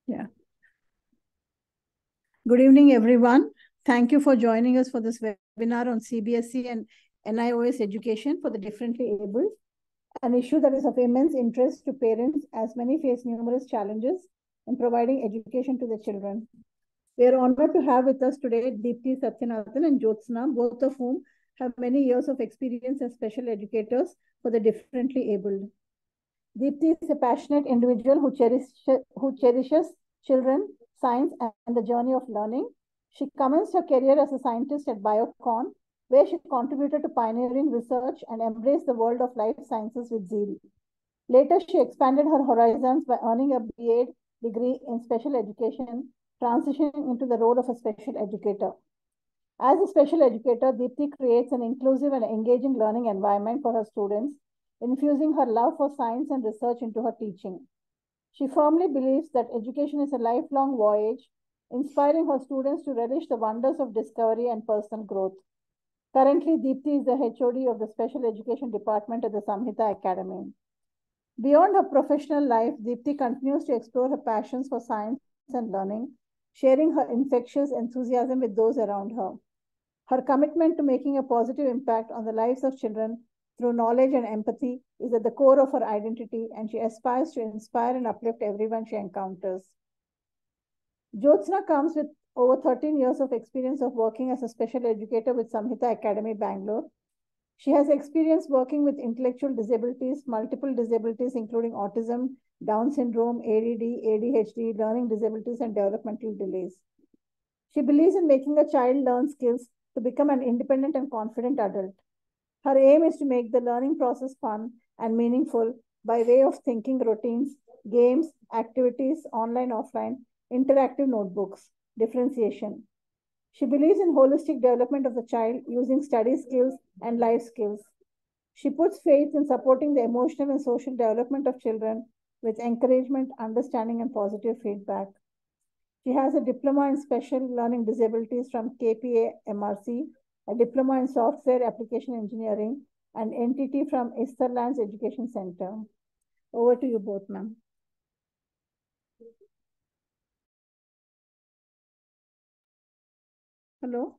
Yeah. Good evening, everyone. Thank you for joining us for this webinar on CBSE and NIOS education for the differently abled, an issue that is of immense interest to parents as many face numerous challenges in providing education to their children. We are honored to have with us today Deepthy Satyanathan and Jyotsna, both of whom have many years of experience as special educators for the differently abled. Deepthy is a passionate individual who cherishes children, science, and the journey of learning. She commenced her career as a scientist at Biocon, where she contributed to pioneering research and embraced the world of life sciences with zeal. Later, she expanded her horizons by earning a B.Ed degree in special education, transitioning into the role of a special educator. As a special educator, Deepthy creates an inclusive and engaging learning environment for her students, infusing her love for science and research into her teaching. She firmly believes that education is a lifelong voyage, inspiring her students to relish the wonders of discovery and personal growth. Currently, Deepthy is the HOD of the Special Education Department at the Samhita Academy. Beyond her professional life, Deepthy continues to explore her passions for science and learning, sharing her infectious enthusiasm with those around her. Her commitment to making a positive impact on the lives of children through knowledge and empathy is at the core of her identity, and she aspires to inspire and uplift everyone she encounters. Jyotsna comes with over 13 years of experience of working as a special educator with Samhita Academy, Bangalore. She has experience working with intellectual disabilities, multiple disabilities, including autism, Down syndrome, ADD, ADHD, learning disabilities, and developmental delays. She believes in making a child learn skills to become an independent and confident adult. Her aim is to make the learning process fun and meaningful by way of thinking routines, games, activities, online, offline, interactive notebooks, differentiation. She believes in holistic development of the child using study skills and life skills. She puts faith in supporting the emotional and social development of children with encouragement, understanding, and positive feedback. She has a diploma in special learning disabilities from KPA-MRC, a diploma in software application engineering, and NTT from Easterlands Education Center. Over to you both, ma'am. Hello?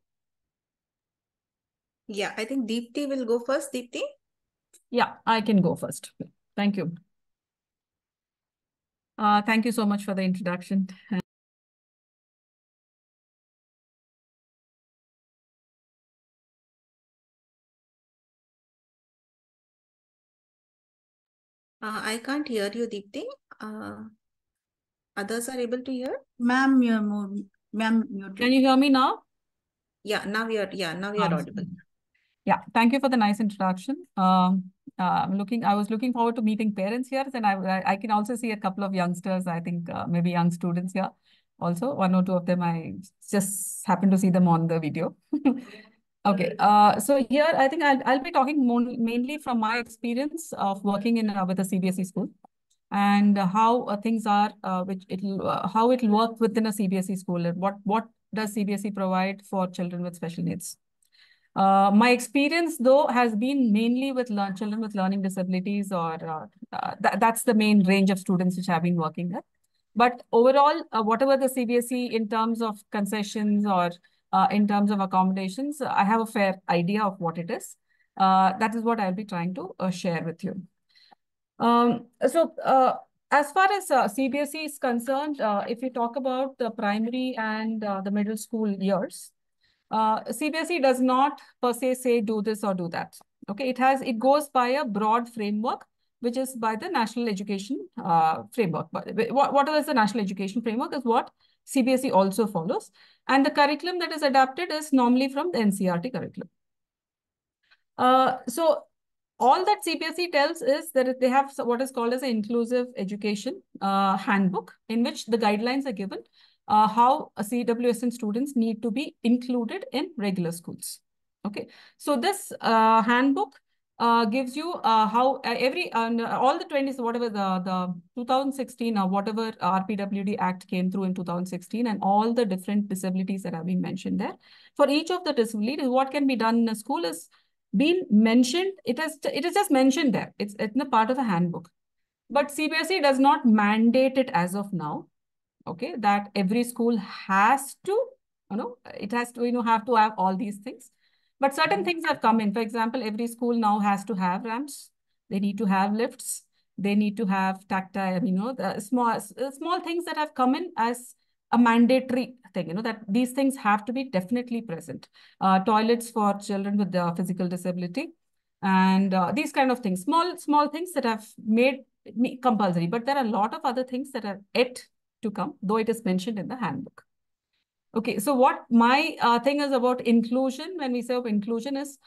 Yeah, I think Deepthy will go first. Deepthy? Yeah, I can go first. Thank you. Thank you so much for the introduction. I can't hear you, Deepthy. Others are able to hear? Ma'am, you're muted. Can you hear me now? Yeah, now you're audible. Yeah, thank you for the nice introduction. I was looking forward to meeting parents here, and I can also see a couple of youngsters, I think maybe young students here. Also, one or two of them, I just happened to see them on the video. Okay, so here I think I'll be talking mainly from my experience of working in with a CBSE school, and how things are, how it'll work within a CBSE school, and what does CBSE provide for children with special needs. My experience, though, has been mainly with children with learning disabilities, or that's the main range of students which have been working with. But overall, whatever the CBSE in terms of concessions or in terms of accommodations, I have a fair idea of what it is. That is what I'll be trying to share with you. As far as CBSE is concerned, if you talk about the primary and the middle school years, CBSE does not per se say do this or do that. Okay, it goes by a broad framework, which is by the National Education Framework. But what is the National Education Framework is what CBSE also follows. And the curriculum that is adapted is normally from the NCERT curriculum. So all that CBSE tells is that they have what is called as an inclusive education handbook, in which the guidelines are given how CWSN students need to be included in regular schools. Okay, so this handbook gives you how all the 20s, whatever the 2016 or whatever RPWD Act came through in 2016, and all the different disabilities that have been mentioned there. For each of the disabilities, what can be done in a school is been mentioned. It is just mentioned there. It's in a part of a handbook. But CBSE does not mandate it as of now. okay, that every school has to, it has to, have to have all these things. But certain things have come in. For example, every school now has to have ramps. They need to have lifts. They need to have tactile, the small things that have come in as a mandatory thing, that these things have to be definitely present. Toilets for children with physical disability, and these kind of things, small things that have made compulsory. But there are a lot of other things that are yet to come, though it is mentioned in the handbook. Okay, so what my thing is about inclusion, when we say of inclusion, is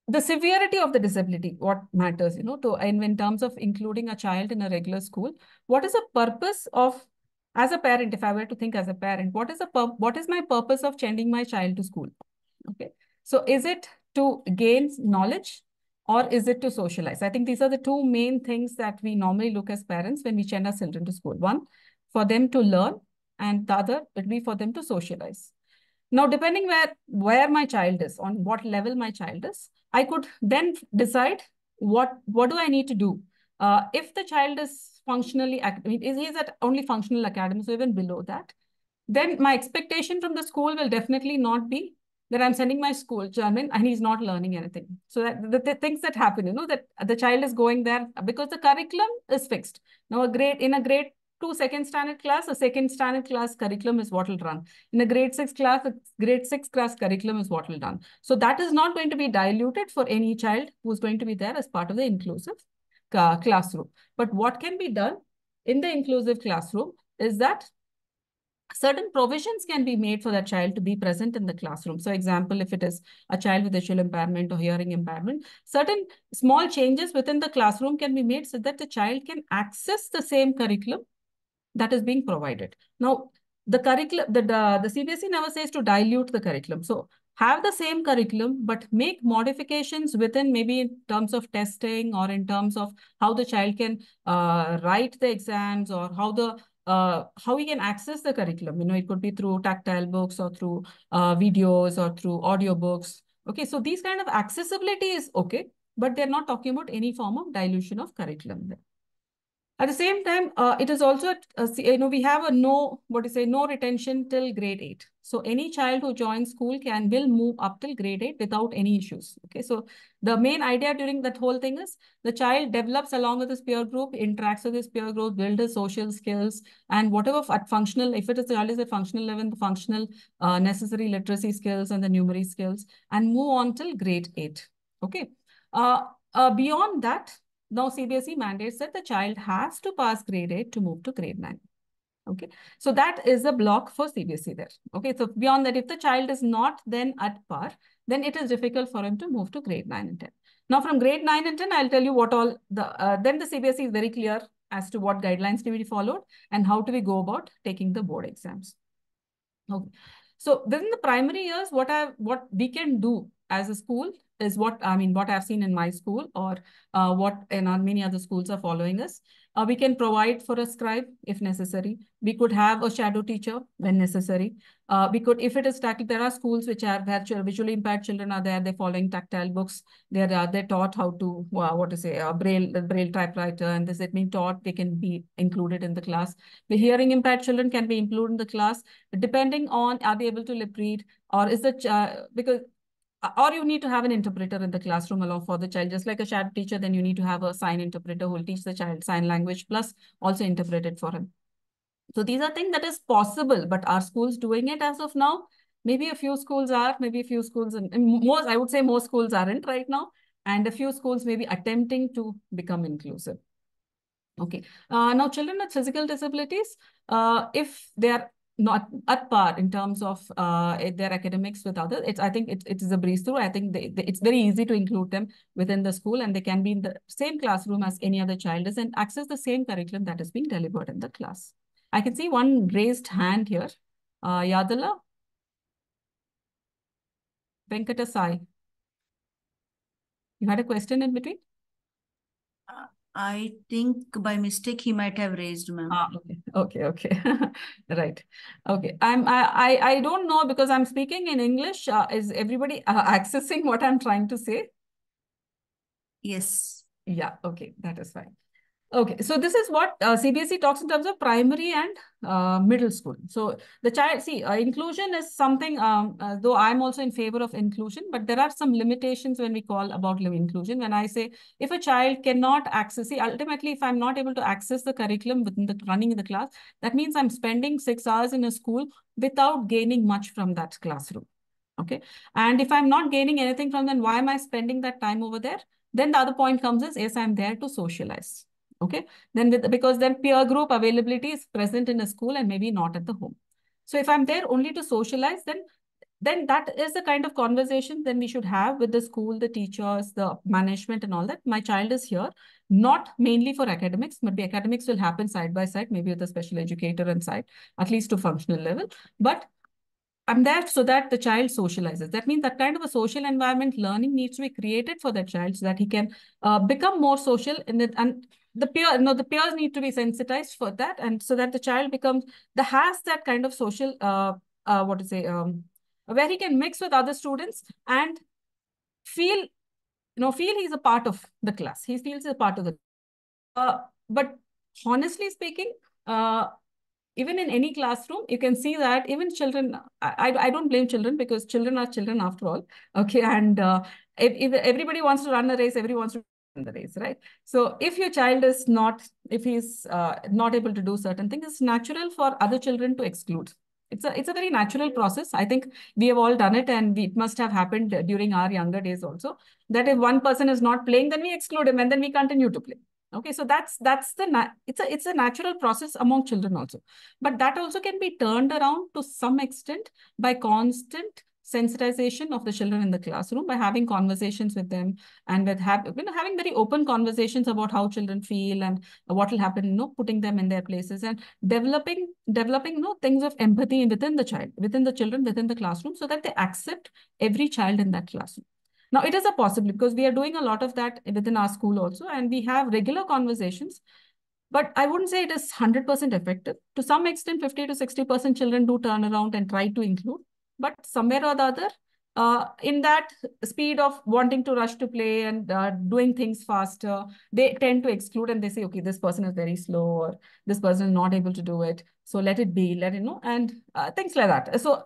the severity of the disability, what matters, in terms of including a child in a regular school. What is the purpose of, as a parent, if I were to think as a parent, what is my purpose of sending my child to school? Okay, so is it to gain knowledge, or is it to socialize? I think these are the two main things that we normally look as parents when we send our children to school. One, for them to learn, and the other would be for them to socialize. Now, depending where my child is, on what level my child is, I could then decide what do I need to do. If the child is functionally, he's at only functional academy, so even below that, then my expectation from the school will definitely not be that I'm sending my school German and he's not learning anything. So that the things that happen, that the child is going there because the curriculum is fixed. Now, in a grade 2 second standard class, a second standard class curriculum is what will run. In a grade 6 class, a grade 6 class curriculum is what will run. So that is not going to be diluted for any child who's going to be there as part of the inclusive classroom. But what can be done in the inclusive classroom is that certain provisions can be made for that child to be present in the classroom. So example, if it is a child with visual impairment or hearing impairment, certain small changes within the classroom can be made so that the child can access the same curriculum that is being provided. Now, the curriculum, the CBSE never says to dilute the curriculum. So have the same curriculum, but make modifications within, maybe in terms of testing or in terms of how the child can write the exams, or how he can access the curriculum. It could be through tactile books or through videos or through audio books. Okay, so these kind of accessibility is okay, but they're not talking about any form of dilution of curriculum there. At the same time, it is also, we have a no retention till grade 8. So any child who joins school will move up till grade 8 without any issues. Okay, so the main idea during that whole thing is the child develops along with his peer group, interacts with his peer group, builds his social skills, and whatever at functional, if it is child is at functional level, the functional necessary literacy skills and the numeric skills, and move on till grade 8. Okay, beyond that, now, CBSE mandates that the child has to pass grade 8 to move to grade 9. Okay, so that is a block for CBSE there. Okay, so beyond that, if the child is not then at par, then it is difficult for him to move to grade 9 and 10. Now, from grade 9 and 10, I'll tell you what all then the CBSE is very clear as to what guidelines to be followed and how do we go about taking the board exams. Okay, so within the primary years, what we can do as a school is what I've seen in my school, or what many other schools are following us. We can provide for a scribe if necessary. We could have a shadow teacher when necessary. We could, if it is tactile, there are schools which are where visually impaired children are there. They're following tactile books. They're taught how to braille typewriter, and this is being taught. They can be included in the class. The hearing impaired children can be included in the class, depending on are they able to lip read, or is the or you need to have an interpreter in the classroom along for the child. Just like a shadow teacher, then you need to have a sign interpreter who will teach the child sign language plus also interpret it for him. So these are things that is possible, but are schools doing it as of now? Maybe a few schools are, maybe a few schools, and most, I would say most schools aren't right now. And a few schools may be attempting to become inclusive. Okay. Now, children with physical disabilities, if they are not at par in terms of their academics with others, I think it is a breeze through. I think it's very easy to include them within the school, and they can be in the same classroom as any other child is and access the same curriculum that is being delivered in the class. I can see one raised hand here. Yadala? Venkatasai. You had a question in between? I think by mistake he might have raised, ma'am. Okay. Right. Okay. I don't know, because I'm speaking in English. Is everybody accessing what I'm trying to say? Yes. Yeah. Okay. That is fine. Okay, so this is what CBSE talks in terms of primary and middle school. So the child, see, inclusion is something, though I'm also in favor of inclusion, but there are some limitations when we call about inclusion. When I say if a child cannot access, see, ultimately, if I'm not able to access the curriculum within the running in the class, that means I'm spending 6 hours in a school without gaining much from that classroom. Okay, and if I'm not gaining anything from then, why am I spending that time over there? Then the other point comes is, yes, I'm there to socialize. Okay, then because then peer group availability is present in a school and maybe not at the home. So if I'm there only to socialize, then that is the kind of conversation then we should have with the school, the teachers, the management and all that. My child is here, not mainly for academics, but the academics will happen side by side, maybe with a special educator inside, at least to functional level. But I'm there so that the child socializes. That means that kind of a social environment learning needs to be created for that child so that he can become more social in it. And the the peers need to be sensitized for that. And so that the child has that kind of social, what to say, where he can mix with other students and feel, feel he's a part of the class. He feels a part of the, but honestly speaking, even in any classroom, you can see that even children, I don't blame children because children are children after all. Okay. And if everybody wants to run a race, everybody wants to run the race, right? So if your child is not, if he's not able to do certain things, it's natural for other children to exclude. It's a very natural process. I think we have all done it, and it must have happened during our younger days also, that if one person is not playing, then we exclude him and then we continue to play. Okay, so it's a natural process among children also, but that also can be turned around to some extent by constant sensitization of the children in the classroom, by having conversations with them and with having very open conversations about how children feel and what will happen, putting them in their places and developing things of empathy within the child, within the children, within the classroom, so that they accept every child in that classroom. Now, it is a possibility because we are doing a lot of that within our school also, and we have regular conversations. But I wouldn't say it is 100% effective. To some extent, 50 to 60% children do turn around and try to include. But somewhere or the other, in that speed of wanting to rush to play and doing things faster, they tend to exclude and they say, okay, this person is very slow or this person is not able to do it. So let it be, let it know, and things like that. So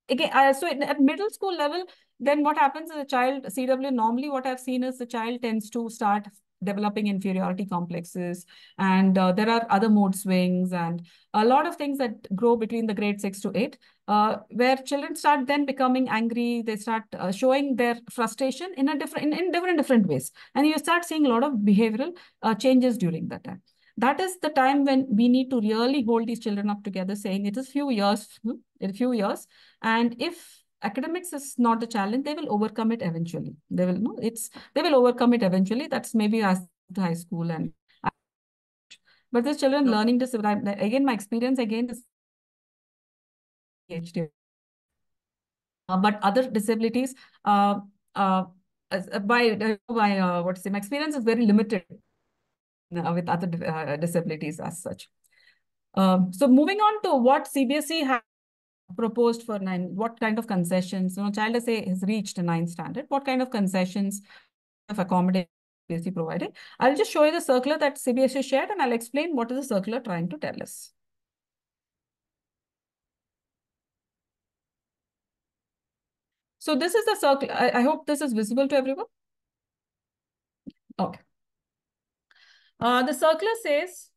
again, at middle school level, then what happens is a child, CW, normally what I've seen is the child tends to start developing inferiority complexes, and there are other mood swings and a lot of things that grow between the grade 6 to 8, where children start then becoming angry. They start showing their frustration in different ways, and you start seeing a lot of behavioral changes during that time. That is the time when we need to really hold these children up together, saying it is in a few years, and if academics is not the challenge, they will overcome it eventually. They will overcome it eventually. That's maybe as to high school and but these children learning this again, my experience again is ADHD. But other disabilities, uh, uh, what's my experience is very limited with other disabilities as such. So moving on to what CBSE has proposed for what kind of concessions, child has reached a 9th standard, what kind of concessions of accommodation CBSE providing. I'll just show you the circular that CBSE shared and I'll explain what is the circular trying to tell us. So this is the circular. I hope this is visible to everyone. Okay. The circular says,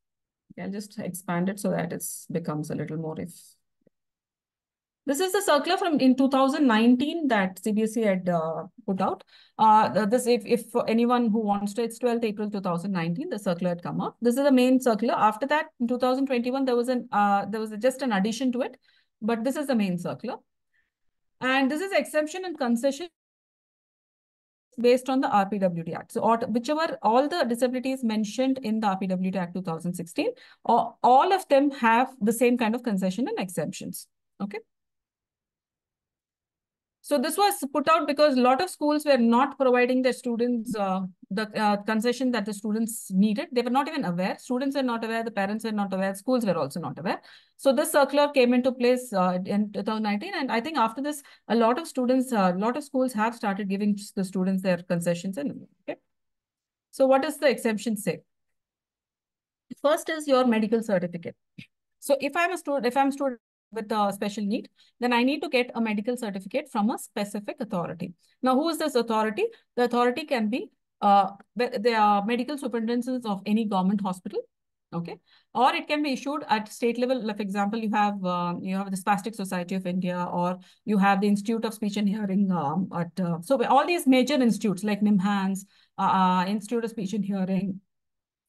I'll just expand it so that it becomes a little more This is the circular from in 2019 that CBSE had put out. If for anyone who wants to, it's 12th April 2019, the circular had come out. This is the main circular. After that, in 2021, there was just an addition to it, but this is the main circular. And this is exemption and concession based on the RPWD Act. So whichever all the disabilities mentioned in the RPWD Act 2016, all of them have the same kind of concession and exemptions. Okay. So this was put out because a lot of schools were not providing their students the concession that the students needed. They were not even aware. Students were not aware. The parents were not aware. Schools were also not aware. So this circular came into place in 2019. And I think after this, a lot of schools have started giving the students their concessions. Okay. So what does the exemption say? First is your medical certificate. So if I'm a student with a special need, then I need to get a medical certificate from a specific authority. Now, who is this authority? The authority can be they are medical superintendents of any government hospital, okay, or it can be issued at state level. Like, for example, you have the Spastic Society of India, or you have the Institute of Speech and Hearing so all these major institutes like NIMHANS, Institute of Speech and Hearing,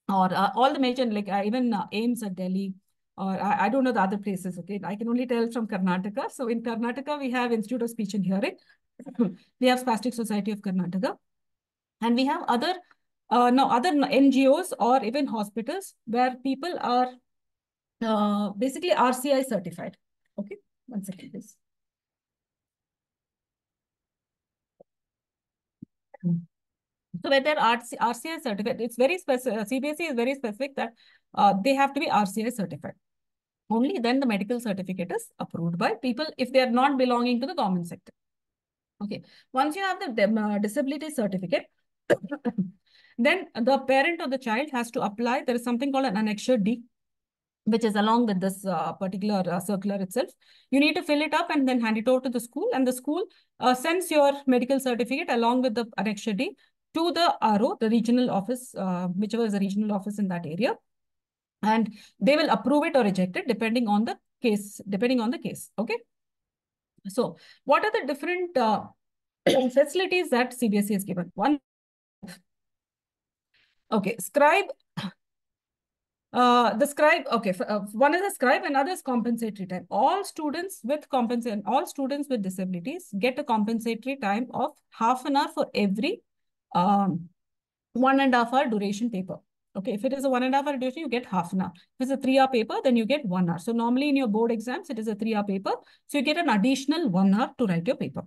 or all the major, like even AIMS at Delhi, or I don't know the other places, okay? I can only tell from Karnataka. So in Karnataka, we have Institute of Speech and Hearing. We have Spastic Society of Karnataka. And we have other NGOs or even hospitals where people are basically RCI certified. Okay, 1 second, please. So where they're RCI certified, it's very specific. CBSE is very specific that they have to be RCI certified. Only then the medical certificate is approved by people if they are not belonging to the government sector. Okay. Once you have the disability certificate, then the parent or the child has to apply. There is something called an Annexure D, which is along with this particular circular itself. You need to fill it up and then hand it over to the school, and the school sends your medical certificate along with the Annexure D to the RO, the regional office, whichever is the regional office in that area. And they will approve it or reject it depending on the case, okay? So what are the different facilities that CBSE has given? One, okay, scribe. The scribe, okay, one is a scribe, another is compensatory time. All students with disabilities get a compensatory time of half an hour for every 1.5 hour duration paper. Okay, if it is a 1.5 hour duration, you get half an hour. If it's a 3 hour paper, then you get 1 hour. So normally in your board exams, it is a 3 hour paper. So you get an additional 1 hour to write your paper.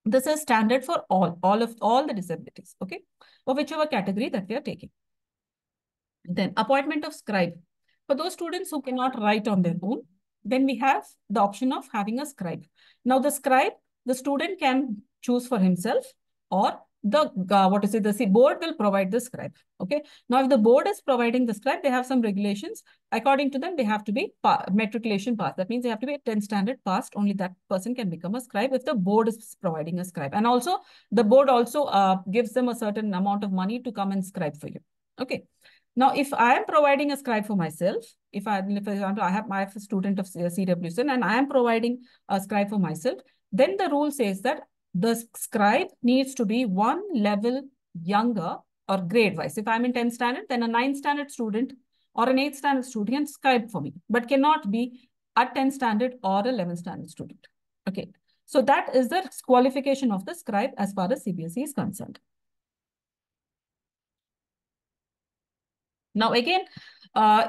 This is standard for all the disabilities, okay, or whichever category that we are taking. Then appointment of scribe. For those students who cannot write on their own, then we have the option of having a scribe. Now the scribe, the student can choose for himself, or the board will provide the scribe. Okay. Now, if the board is providing the scribe, they have some regulations. According to them, they have to be matriculation passed. That means they have to be 10th standard passed. Only that person can become a scribe if the board is providing a scribe. And also, the board also gives them a certain amount of money to come and scribe for you. Okay. Now, if I am providing a scribe for myself, for example, I have a student of CWC and I am providing a scribe for myself, then the rule says that the scribe needs to be 1 level younger or grade wise. If I'm in 10th standard, then a 9th standard student or an 8th standard student can scribe for me, but cannot be a 10th standard or 11th standard student. Okay. So that is the qualification of the scribe as far as CBSE is concerned. Now, again,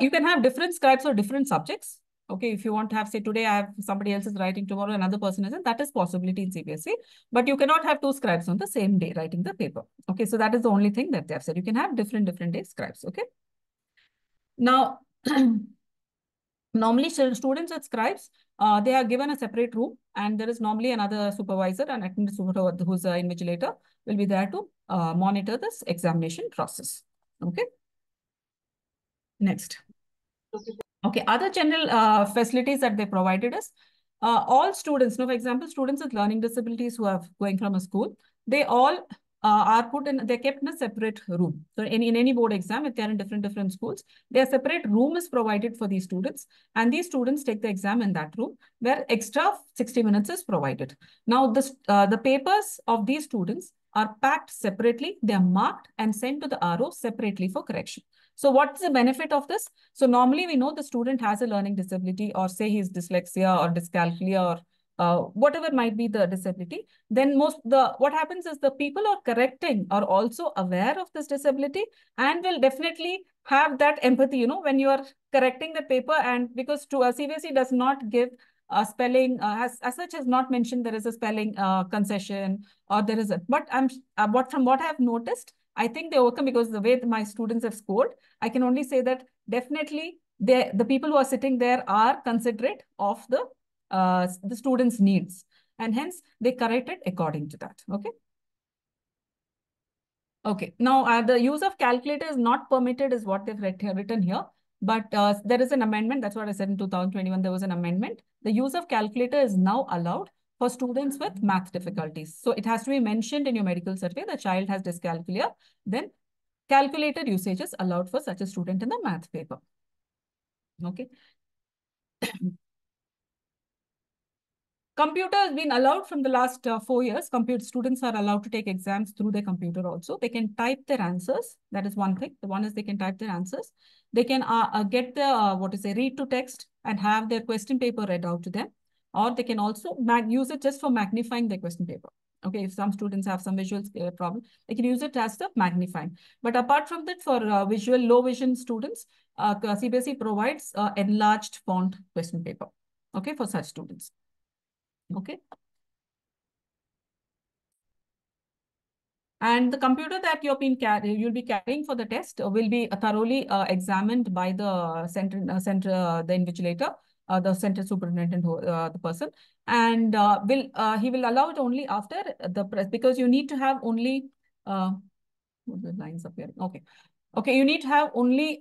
you can have different scribes for different subjects. Okay, if you want to have, say, today I have somebody else is writing, tomorrow another person isn't, that is possibility in CBSE. But you cannot have 2 scribes on the same day writing the paper. Okay, so that is the only thing that they have said. You can have different day scribes. Okay. Now, normally students with scribes, they are given a separate room, and there is normally another supervisor, an attendant supervisor who's an invigilator will be there to monitor this examination process. Okay. Next. Okay, other general facilities that they provided us, all students, for example, students with learning disabilities who are going from a school, they all they're kept in a separate room. So in any board exam, if they're in different schools, their separate room is provided for these students, and these students take the exam in that room where extra 60 minutes is provided. Now, the papers of these students are packed separately, they're marked and sent to the RO separately for correction. So what's the benefit of this? So normally we know the student has a learning disability, or say he's dyslexia or dyscalculia or whatever might be the disability. Then what happens is the people are correcting are also aware of this disability and will definitely have that empathy, when you are correcting the paper. And because CBSE does not give spelling, as such has not mentioned there is a spelling concession, or there is but from what I have noticed, I think they overcome, because the way my students have scored, I can only say that definitely the people who are sitting there are considerate of the students' needs, and hence they correct it according to that. Okay. Okay. Now, the use of calculator is not permitted is what they've written here. But there is an amendment. That's what I said in 2021. There was an amendment. The use of calculator is now allowed for students with math difficulties. So it has to be mentioned in your medical certificate. The child has dyscalculia. Then calculator usage is allowed for such a student in the math paper. Okay. Computer has been allowed from the last 4 years. Computer students are allowed to take exams through their computer also. They can type their answers. That is one thing. The one is they can type their answers. They can get the, read to text and have their question paper read out to them. Or they can also use it just for magnifying their question paper. Okay, if some students have some visual problem, they can use it as the magnifying. But apart from that, for low vision students, CBSE provides enlarged font question paper. Okay, for such students. Okay. And the computer that you'll be carrying for the test will be thoroughly examined by the the invigilator, the center superintendent, the person, and he will allow it only after the press, because you need to have only what the lines appearing. Okay, you need to have only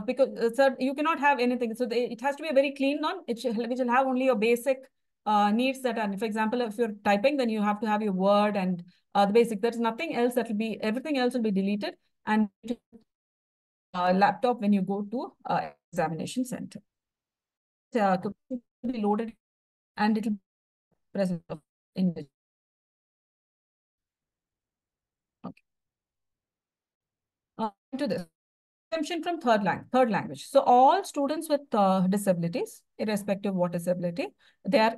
because sir, you cannot have anything. So it has to be a very clean one. Which will have only your basic needs that are, for example, if you're typing, then you have to have your word and the basic. There's nothing else that will be, everything else will be deleted, and laptop when you go to examination center. To be loaded and it will be present in the. Okay. To this. Exemption from third language. So all students with disabilities, irrespective of what disability, they are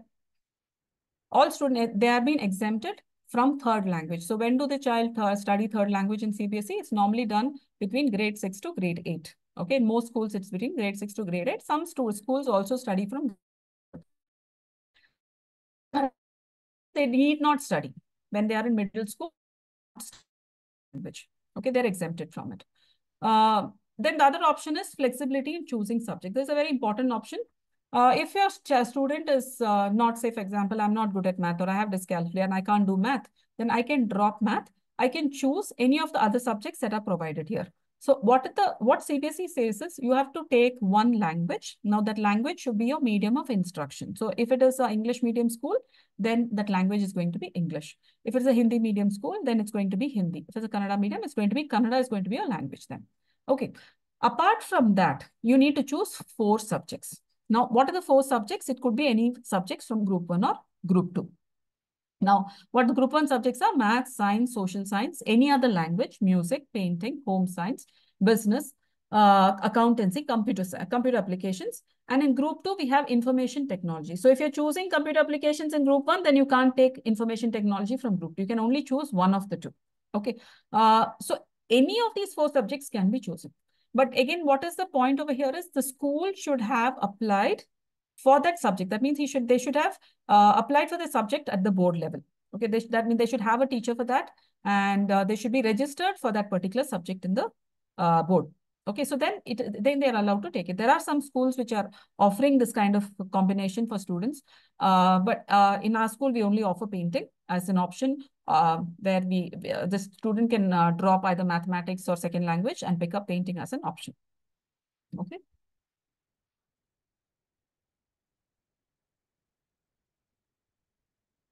being exempted from third language. So when do the child study third language in CBSE? It's normally done between grade 6 to grade 8. Okay, in most schools it's between grade 6 to grade 8. Some schools also study from. They need not study when they are in middle school. Language. Okay, they're exempted from it. Then the other option is flexibility in choosing subject. There's a very important option. If your student is not, say, for example, I'm not good at math or I have dyscalculia and I can't do math, then I can drop math. I can choose any of the other subjects that are provided here. So what CBSE says is you have to take one language. Now that language should be your medium of instruction. So if it is an English medium school, then that language is going to be English. If it's a Hindi medium school, then it's going to be Hindi. If it's a Kannada medium, it's going to be Kannada is going to be a language then. Okay. Apart from that, you need to choose 4 subjects. Now, what are the 4 subjects? It could be any subjects from group 1 or group 2. Now, what the group 1 subjects are: math, science, social science, any other language, music, painting, home science, business, accountancy, computer applications. And in group 2, we have information technology. So if you're choosing computer applications in group 1, then you can't take information technology from group 2. You can only choose one of the 2. Okay. So any of these 4 subjects can be chosen. But again, what is the point over here is the school should have applied for that subject. That means they should have applied for the subject at the board level. Okay, that means they should have a teacher for that, and they should be registered for that particular subject in the board. Okay, so then they are allowed to take it. There are some schools which are offering this kind of combination for students, but in our school we only offer painting as an option, where the student can drop either mathematics or second language and pick up painting as an option. Okay.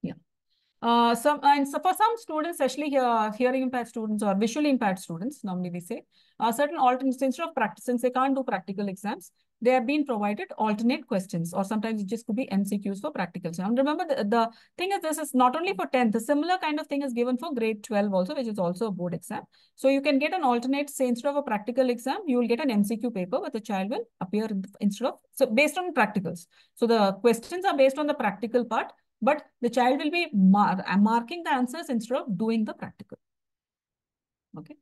Yeah. So for some students, especially hearing impaired students or visually impaired students, normally we say, certain alternates, instead of practice, since they can't do practical exams, they have been provided alternate questions, or sometimes it just could be MCQs for practical exam. And remember, the thing is, this is not only for 10th, the similar kind of thing is given for grade 12 also, which is also a board exam. So you can get an alternate, say, instead of a practical exam, you will get an MCQ paper where the child will appear instead of, so based on practicals. So the questions are based on the practical part, but the child will be marking the answers instead of doing the practical. Okay.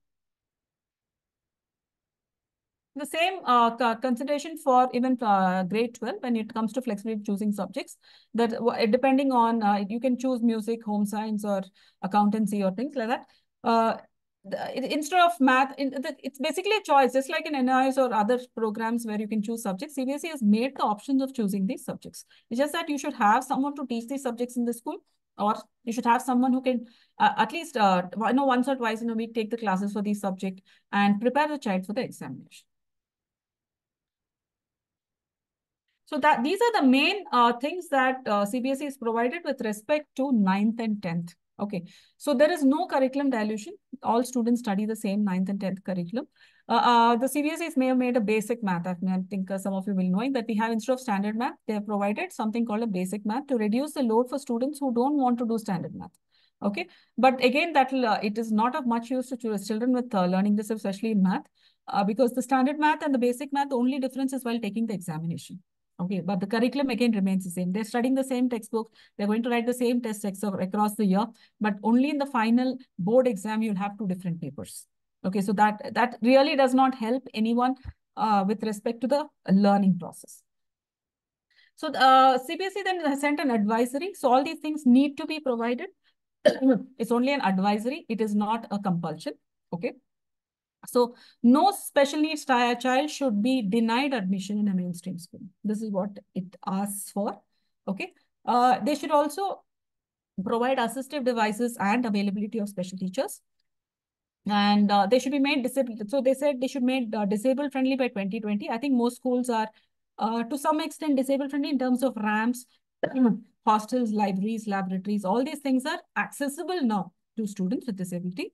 The same consideration for even grade 12 when it comes to flexibility choosing subjects, that depending on, you can choose music, home science, or accountancy, or things like that. Instead of math, it's basically a choice, just like in Nios or other programs where you can choose subjects. CBSE has made the options of choosing these subjects. It's just that you should have someone to teach these subjects in the school. Or you should have someone who can at least once or twice in a week take the classes for these subject and prepare the child for the examination. So that these are the main things that CBSE is provided with respect to 9th and 10th. Okay, so there is no curriculum dilution. All students study the same 9th and 10th curriculum. The CBSE may have made a basic math. I think some of you will know that we have, instead of standard math, they have provided something called a basic math to reduce the load for students who don't want to do standard math. Okay, but again, that it is not of much use to children with learning disabilities, especially in math, because the standard math and the basic math, the only difference is while taking the examination. Okay, but the curriculum again remains the same. They're studying the same textbook. They're going to write the same tests across the year, but only in the final board exam, you'll have two different papers. Okay, so that really does not help anyone with respect to the learning process. So CBSE then has sent an advisory. So all these things need to be provided. It's only an advisory. It is not a compulsion. Okay. So no special needs child should be denied admission in a mainstream school. This is what it asks for. Okay. They should also provide assistive devices and availability of special teachers. And they should be made disabled. So they said they should make disabled friendly by 2020. I think most schools are to some extent disabled friendly in terms of ramps, hostels, libraries, laboratories. All these things are accessible now to students with disability.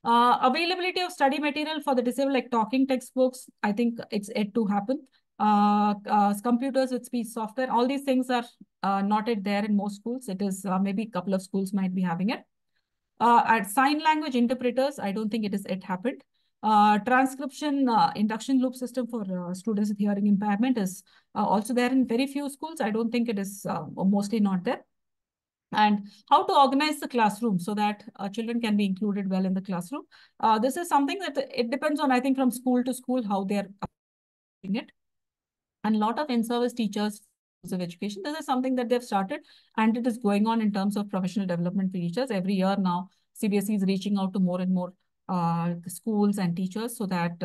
Availability of study material for the disabled, like talking textbooks, I think it's yet to happen. Computers with speech software, all these things are not yet there in most schools. It is maybe a couple of schools might be having it. At sign language interpreters, I don't think it is yet happened. Transcription induction loop system for students with hearing impairment is also there in very few schools. I don't think it is mostly not there. And how to organize the classroom so that children can be included well in the classroom. This is something that it depends on, I think, from school to school, how they're doing it. And a lot of in-service teachers of education, this is something that they've started, and it is going on in terms of professional development for teachers. Every year now, CBSE is reaching out to more and more schools and teachers so that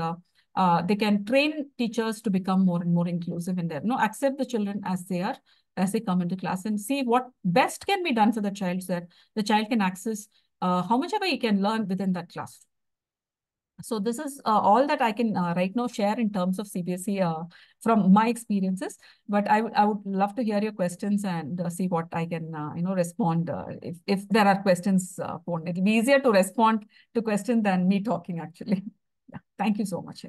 they can train teachers to become more and more inclusive in their, accept the children as they are, as they come into class, and see what best can be done for the child so that the child can access how much ever he can learn within that class. So this is all that I can right now share in terms of CBSE from my experiences. But I would love to hear your questions and see what I can respond if there are questions. It'll be easier to respond to questions than me talking actually. Yeah, thank you so much.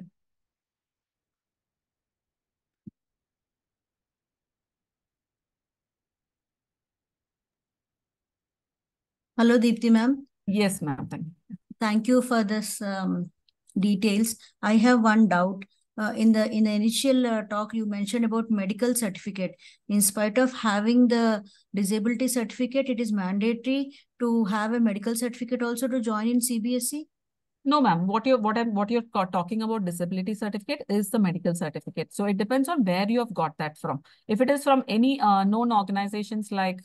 Hello, Deepthi ma'am. Yes, ma'am. Thank you. Thank you for this details. I have one doubt. In the initial talk, you mentioned about medical certificate. In spite of having the disability certificate, it is mandatory to have a medical certificate also to join in CBSE. No, ma'am. What you're talking about disability certificate is the medical certificate. So it depends on where you have got that from. If it is from any known organizations like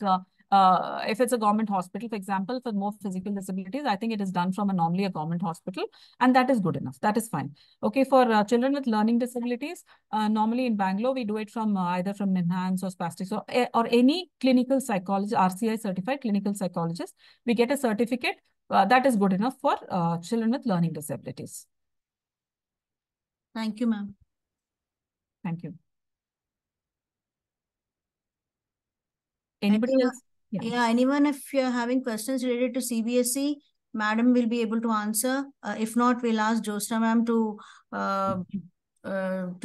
if it's a government hospital, for example, for more physical disabilities, I think it is done from normally a government hospital, and that is good enough. That is fine. Okay, for children with learning disabilities, normally in Bangalore, we do it from either from Nios or Spastic or any clinical psychologist, RCI certified clinical psychologist. We get a certificate that is good enough for children with learning disabilities. Thank you, ma'am. Thank you. Anybody else? Yeah, anyone, if you're having questions related to CBSE, madam will be able to answer. If not, we'll ask Jyotsna ma'am to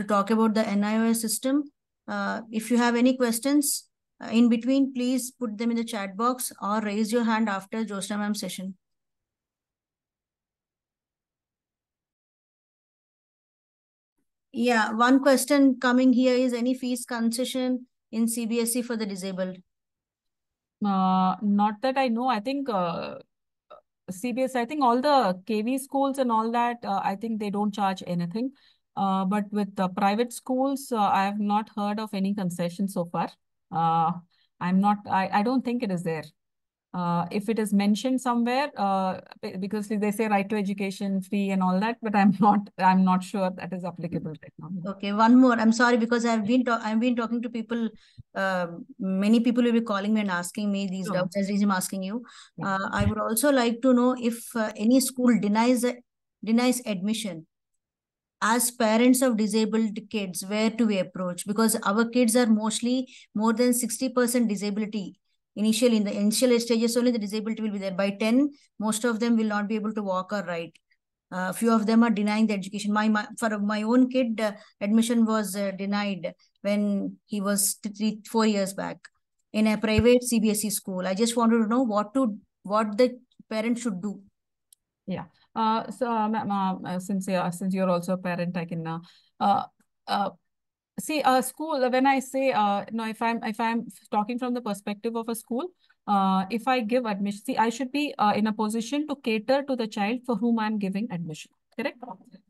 talk about the Nios system. If you have any questions in between, please put them in the chat box or raise your hand after Jyotsna ma'am's session. Yeah, one question coming here is any fees concession in CBSE for the disabled? Not that I know. I think CBSE, I think all the KV schools and all that, I think they don't charge anything. But with the private schools, I have not heard of any concession so far. I don't think it is there. If it is mentioned somewhere, because they say right to education, free and all that, but I'm not sure that is applicable right now. Okay, one more. I'm sorry because I've been talking to people. Many people will be calling me and asking me these Sure. doubts. As I'm asking you, Yeah. I would also like to know if any school denies admission. As parents of disabled kids, where do we approach? Because our kids are mostly more than 60% disability. Initially, in the initial stages, only the disability will be there. By 10, most of them will not be able to walk or write. Few of them are denying the education. For my own kid, admission was denied when he was 4 years back in a private Cbse school. I just wanted to know what the parent should do. Yeah. Since you're also a parent, I can see a school. When I say no, if I'm talking from the perspective of a school, if I give admission, see, I should be in a position to cater to the child for whom I'm giving admission. Correct?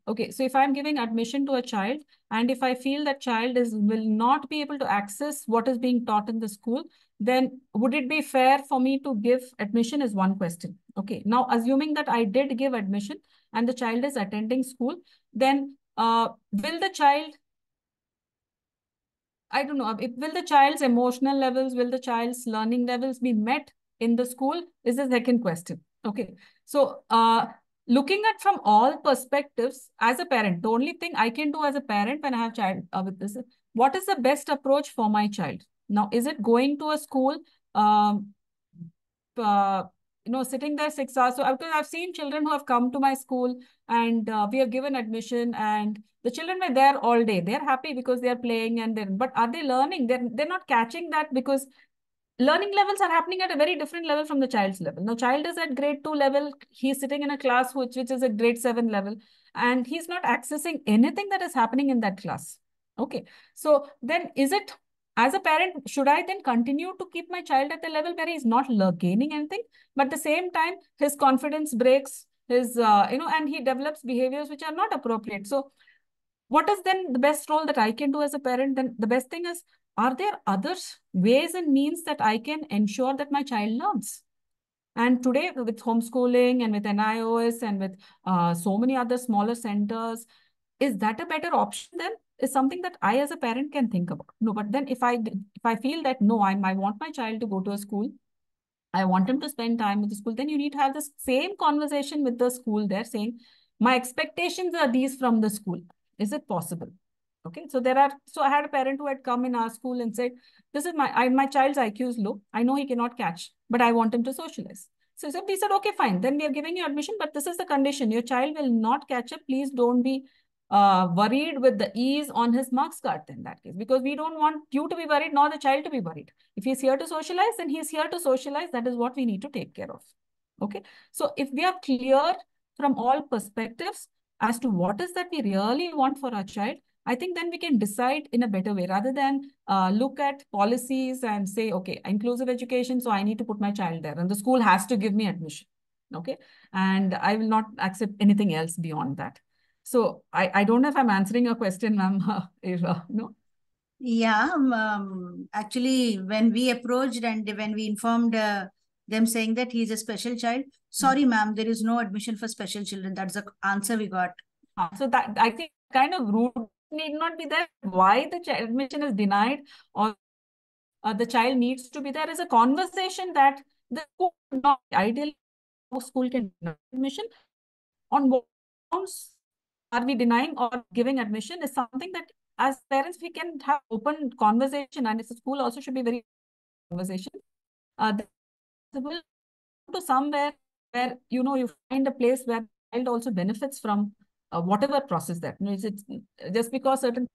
Okay. So if I'm giving admission to a child, and if I feel that child will not be able to access what is being taught in the school, then would it be fair for me to give admission is one question. Okay. Now, assuming that I did give admission and the child is attending school, then will the child, I don't know, will the child's emotional levels, will the child's learning levels be met in the school is the second question. Okay. So looking at from all perspectives as a parent, the only thing I can do as a parent when I have child with this, what is the best approach for my child? Now, is it going to a school, um, sitting there 6 hours? So because I've seen children who have come to my school and we have given admission and the children were there all day. They're happy because they're playing but are they learning? They're not catching that because learning levels are happening at a very different level from the child's level. Now, child is at grade 2 level. He's sitting in a class which is at grade 7 level and he's not accessing anything that is happening in that class. Okay. So then is it, as a parent, should I then continue to keep my child at the level where he's not gaining anything, but at the same time, his confidence breaks, and he develops behaviors which are not appropriate. So what is then the best role that I can do as a parent? Then the best thing is, are there other ways and means that I can ensure that my child learns? And today with homeschooling and with Nios and with so many other smaller centers, is that a better option then? Is something that I as a parent can think about. No, but then if I feel that no, I want my child to go to a school, I want him to spend time with the school, then you need to have the same conversation with the school there saying, my expectations are these from the school. Is it possible? Okay, so I had a parent who had come in our school and said, this is my child's IQ is low. I know he cannot catch, but I want him to socialize. So we said, okay, fine. Then we are giving you admission, but this is the condition. Your child will not catch up. Please don't be worried with the ease on his marks card in that case, because we don't want you to be worried nor the child to be worried. If he's here to socialize, then he's here to socialize. That is what we need to take care of. Okay. So if we are clear from all perspectives as to what is that we really want for our child, I think then we can decide in a better way rather than look at policies and say, okay, inclusive education, so I need to put my child there and the school has to give me admission. Okay. And I will not accept anything else beyond that. So I don't know if I'm answering your question, ma'am. No? Yeah, actually, when we approached and when we informed them saying that he's a special child, sorry, ma'am, there is no admission for special children. That's the answer we got. So that I think kind of rude need not be there. Why the admission is denied or the child needs to be there is a conversation that the school not ideally school can deny admission. On what grounds are we denying or giving admission is something that as parents we can have open conversation, and as a school also should be very conversation. To somewhere where you find a place where the child also benefits from whatever process that. It's just because certain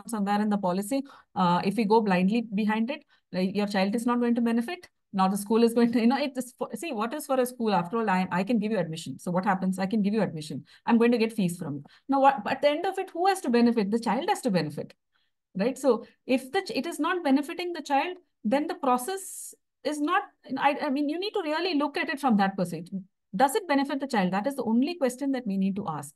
somewhere in the policy, if we go blindly behind it, your child is not going to benefit. Now the school is going to, see what is for a school. After all, I can give you admission. So what happens? I can give you admission. I'm going to get fees from you. Now, at the end of it, who has to benefit? The child has to benefit, right? So if it is not benefiting the child, then the process is not, I mean, you need to really look at it from that perspective. Does it benefit the child? That is the only question that we need to ask.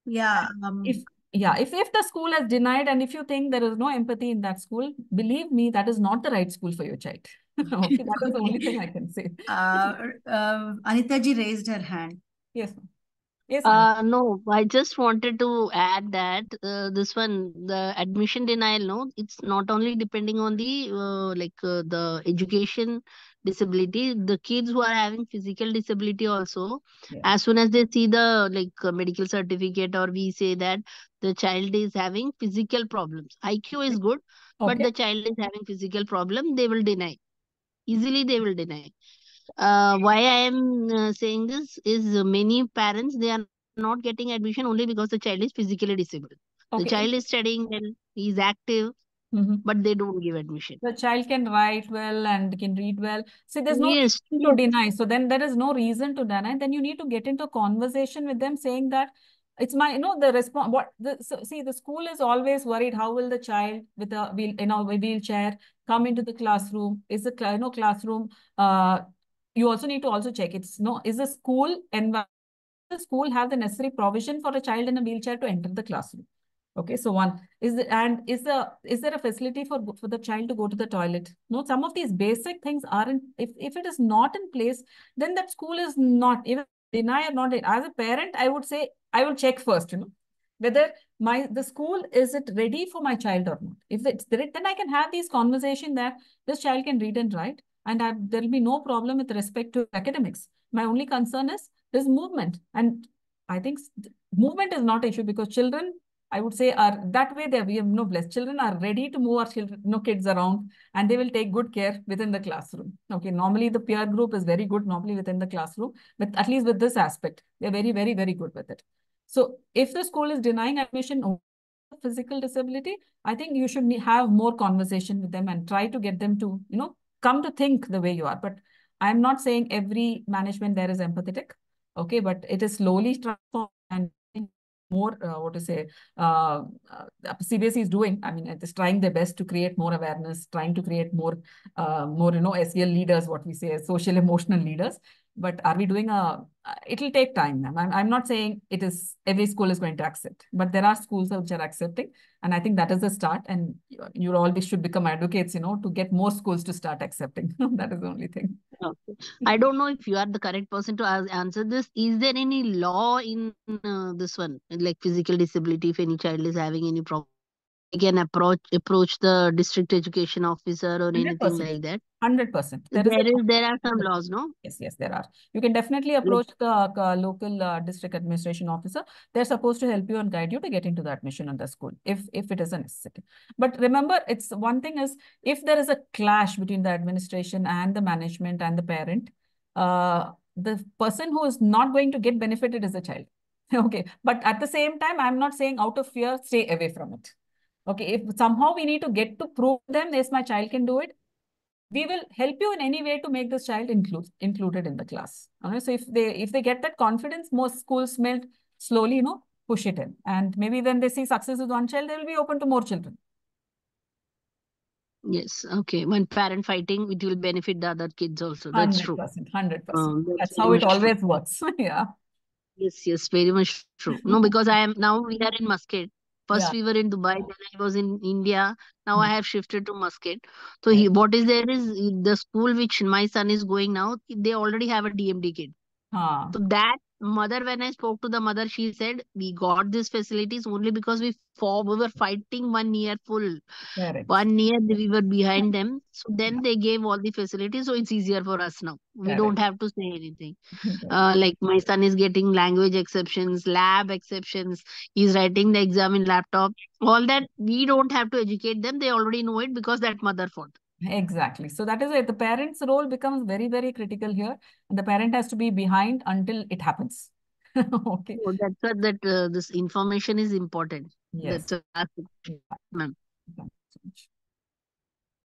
Yeah. If the school has denied and if you think there is no empathy in that school, believe me, that is not the right school for your child. Okay, that is the only thing I can say. Anita ji raised her hand. Yes, ma'am. Yes, Anita. No, I just wanted to add that this one, the admission denial, no, it's not only depending on the the education disability. The kids who are having physical disability also, Yeah. as soon as they see the medical certificate, or we say that the child is having physical problems. IQ is good, but Okay. the child is having physical problem, they will deny. Easily they will deny. Why I am saying this is many parents, they are not getting admission only because the child is physically disabled. The Okay. child is studying well, he is active, but they don't give admission. The child can write well and can read well. See, there's no Yes, reason to deny. So then there is no reason to deny. Then you need to get into a conversation with them saying that it's my, the response. See, the school is always worried. How will the child with a wheelchair come into the classroom? Is the classroom? You also need to also check. Is the school environment? The school have the necessary provision for a child in a wheelchair to enter the classroom? Okay, so one is is there a facility for the child to go to the toilet? No, some of these basic things aren't. If it is not in place, then that school is not even deny or not. As a parent, I would say I will check first. Whether the school is it ready for my child or not. If it's there, then I can have these conversation that this child can read and write, and there will be no problem with respect to academics. My only concern is this movement, and I think movement is not an issue because children, I would say, are that way. We have blessed children are ready to move our children, kids around, and they will take good care within the classroom. Okay, normally the peer group is very good normally within the classroom, but at least with this aspect, they're very, very, very good with it. So if the school is denying admission of physical disability, I think you should have more conversation with them and try to get them to, come to think the way you are. But I'm not saying every management there is empathetic. Okay, but it is slowly transformed and more, CBSE is doing. I mean, it is trying their best to create more awareness, trying to create more, SEL leaders, what we say, social emotional leaders. But are we doing it will take time, ma'am. I'm not saying every school is going to accept, but there are schools which are accepting. And I think that is the start. And you all should become advocates, to get more schools to start accepting. That is the only thing. Okay. I don't know if you are the correct person to answer this. Is there any law in this one, like physical disability, if any child is having any problem? They can approach the district education officer or anything 100%. like that. 100%. There are some laws, no? Yes, there are. You can definitely approach the local district administration officer. They're supposed to help you and guide you to get into the admission in the school if it is a necessity. But remember, it's one thing is if there is a clash between the administration and the management and the parent, the person who is not going to get benefited is the child. Okay, but at the same time, I'm not saying out of fear, stay away from it. Okay, if somehow we need to get to prove them, yes, my child can do it, we will help you in any way to make this child included in the class. Okay? So if they get that confidence, most schools will slowly, push it in. And maybe when they see success with one child, they will be open to more children. Yes, okay. When parent fighting, it will benefit the other kids also. That's 100%, true. 100%. That's very how it much true. always works. Yeah. Yes, very much true. No, because now we are in Muscat. First Yeah. we were in Dubai, then I was in India. Now I have shifted to Muscat. So Right. what is there is the school which my son is going now, they already have a DMD kid. So that mother, when I spoke to the mother, she said, we got these facilities only because we were fighting 1 year full. Correct. 1 year we were behind them. So then they gave all the facilities. So it's easier for us now. We don't have to say anything. Like my son is getting language exceptions, lab exceptions. He's writing the exam in laptop. All that we don't have to educate them. They already know it because that mother fought. Exactly. So that is why the parent's role becomes very, very critical here. And the parent has to be behind until it happens. Okay. So that's what this information is important. Yes. That's what, ma'am.